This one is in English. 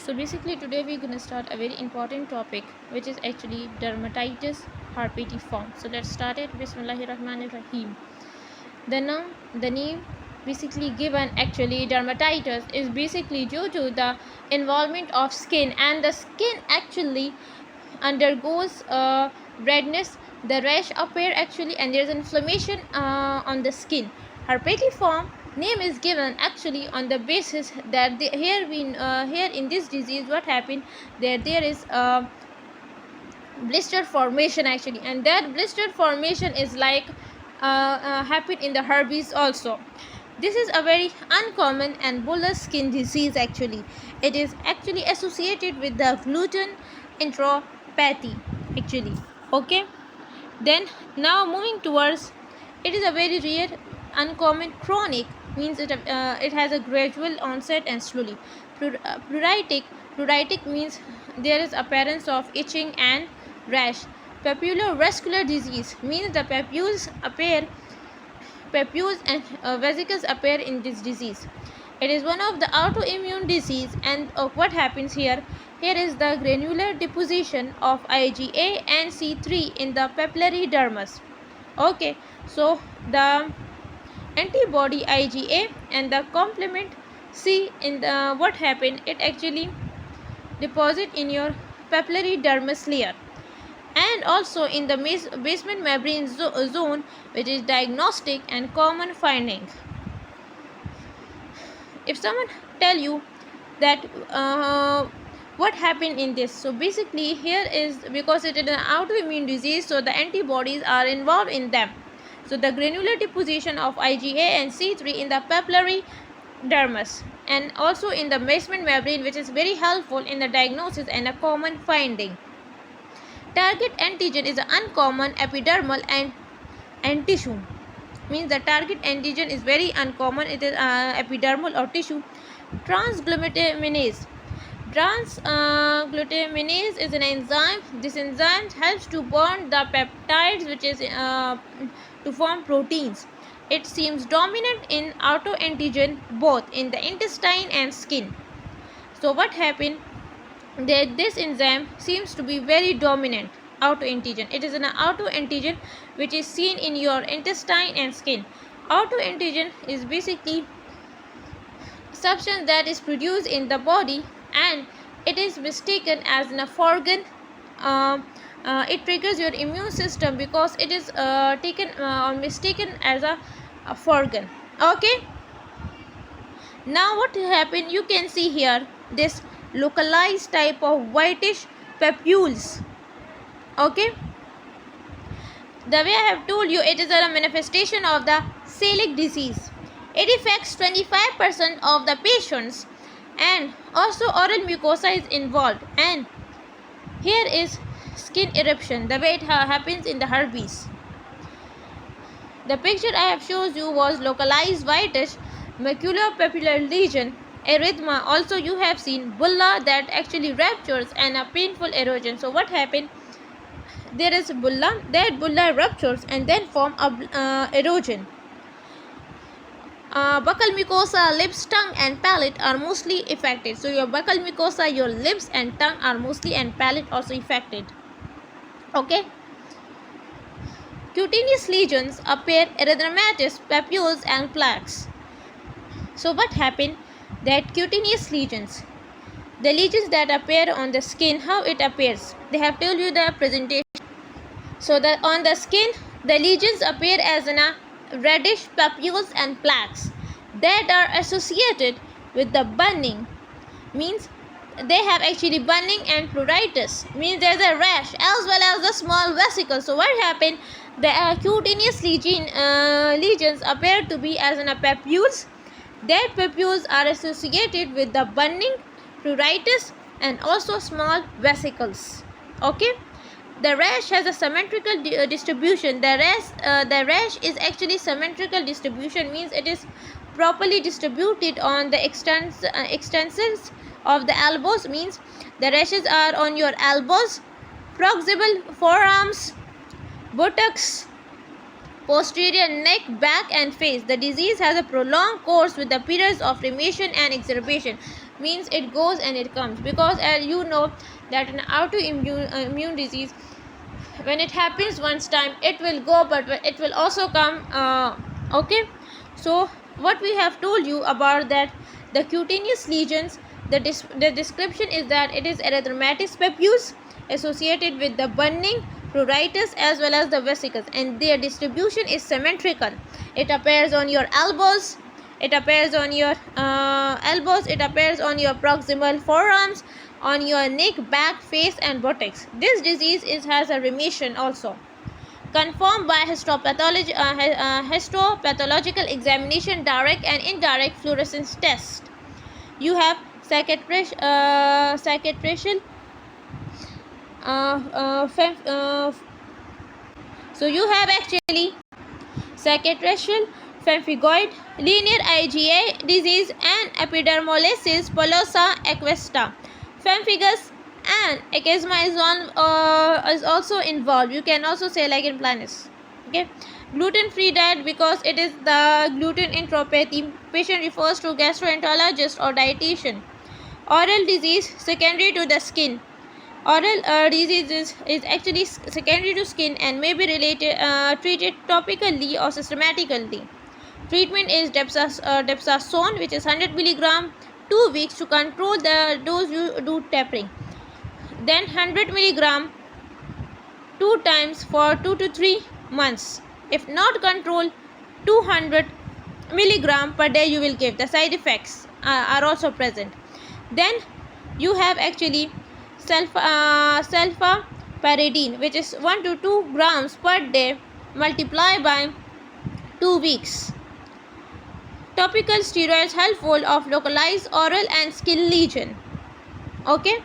So basically today we're going to start a very important topic, which is actually dermatitis herpetiform. So let's start it. Bismillahirrahmanirrahim. The name basically given, actually dermatitis is basically due to the involvement of skin, and the skin actually undergoes redness. The rash appear actually, and there's inflammation on the skin. Herpetiform name is given actually on the basis that here in this disease what happened, there is a blister formation actually, and that blister formation is like happen in the herpes also. This is a very uncommon and bullous skin disease actually. It is actually associated with the gluten enteropathy actually. Okay, then now moving towards, it is a very rare, uncommon, chronic, means it has a gradual onset and slowly. Pruritic means there is appearance of itching and rash. Papulovascular disease means the papules and vesicles appear in this disease. It is one of the autoimmune disease, and what happens here? Here is the granular deposition of IgA and C3 in the papillary dermis. Okay, so the antibody IgA and the complement C in the what happened? It actually deposit in your papillary dermis layer, and also in the basement membrane zone, which is diagnostic and common finding. If someone tell you that what happened in this, so basically here is because it is an autoimmune disease, so the antibodies are involved in them. So the granular deposition of IgA and C3 in the papillary dermis, and also in the basement membrane, which is very helpful in the diagnosis and a common finding. Target antigen is an uncommon epidermal and tissue, means the target antigen is very uncommon. It is epidermal or tissue. Transglutaminase is an enzyme. This enzyme helps to bond the peptides, which is to form proteins. It seems dominant in autoantigen both in the intestine and skin. So what happened, that this enzyme seems to be very dominant autoantigen. It is an autoantigen which is seen in your intestine and skin. Autoantigen is basically substance that is produced in the body, and it is mistaken as an organ. It triggers your immune system because it is taken or mistaken as a organ. Okay, now what happened, you can see here this localized type of whitish papules. Okay, the way I have told you, it is a manifestation of the celiac disease. It affects 25% of the patients, and also oral mucosa is involved. And here is skin eruption, the way it happens in the herpes. The picture I have shown you was localized whitish maculopapular lesion, erythema. Also you have seen bulla that actually ruptures and a painful erosion. So what happened, there is bulla, that bulla ruptures and then form a erosion. Buccal mucosa, lips, tongue and palate are mostly affected. So your buccal mucosa, your lips and tongue are mostly, and palate also affected. Okay, cutaneous lesions appear, erythematous, papules and plaques. So what happened, that cutaneous lesions, the lesions that appear on the skin, how it appears, they have told you the presentation. So that on the skin, the lesions appear as reddish papules and plaques that are associated with the burning, means they have actually burning, and pruritus means there's a rash as well as the small vesicles. So what happened, the cutaneous lesions appear to be as papules. That papules are associated with the burning, pruritus and also small vesicles. Okay, the rash has a symmetrical distribution. The rash is actually symmetrical distribution, means it is properly distributed on the extensors of the elbows, means the rashes are on your elbows, proximal forearms, buttocks, posterior neck, back and face. The disease has a prolonged course with the periods of remission and exacerbation. means it goes and it comes, because you know that an autoimmune immune disease, when it happens once time, it will go, but it will also come. Okay, so what we have told you about that, the cutaneous lesions, the description is that it is erythematous papules associated with the burning pruritus as well as the vesicles, and their distribution is symmetrical. It appears on your elbows, it appears on your it appears on your proximal forearms, on your neck, back, face, and buttocks. This disease has a remission also, confirmed by histopathological examination, direct and indirect fluorescence test. You have cicatricial so you have actually cicatricial, pemphigoid, linear IgA disease, and epidermolysis bullosa acquista. Pemphigus and eczema is also involved. You can also say like in planus. Okay, gluten-free diet, because it is the gluten enteropathy. Patient refers to gastroenterologist or dietitian. Oral disease secondary to the skin. Oral disease is actually secondary to skin and may be treated topically or systematically. Treatment is dexamethasone, which is 100 mg, 2 weeks. To control the dose, you do tapering. Then 100 mg 2 times for 2 to 3 months. If not controlled, 200 mg per day you will give. The side effects are also present. Then you have actually sulfaparidine, which is 1 to 2 grams per day multiplied by 2 weeks. Topical steroids helpful of localized oral and skin lesion. Okay.